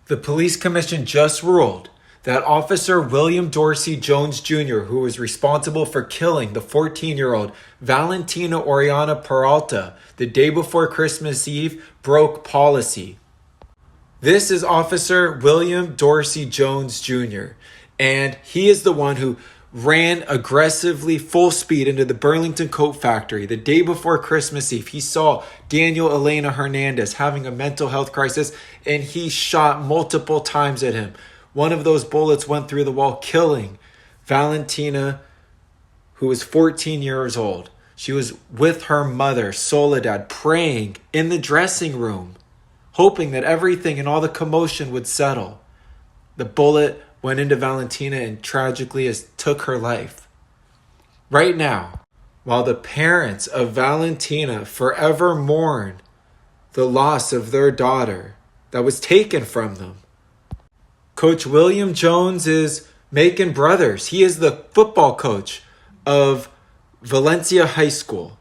The police commission just ruled that Officer William Dorsey Jones Jr., who was responsible for killing the 14-year-old Valentina Orellana-Peralta the day before Christmas Eve, broke policy. This is Officer William Dorsey Jones Jr., and he is the one who ran aggressively full speed into the Burlington Coat Factory the day before Christmas Eve. He saw Daniel Elena Hernandez having a mental health crisis, and he shot multiple times at him. One of those bullets went through the wall, killing Valentina, who was 14 years old. She was with her mother, Soledad, praying in the dressing room, hoping that everything and all the commotion would settle. The bullet went into Valentina and tragically took her life. Right now, while the parents of Valentina forever mourn the loss of their daughter that was taken from them, Coach William Jones is making brothers. He is the football coach of Valencia Highschool.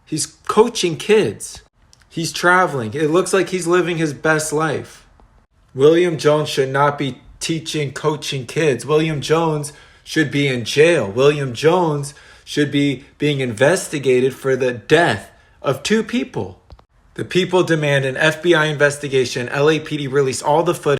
He's coaching kids. He's traveling. It looks like he's living his best life. William Jones should not be coaching kids. William Jones should be in jail. William Jones should be being investigated for the death of 2 people. The people demand an FBI investigation. LAPD release all the footage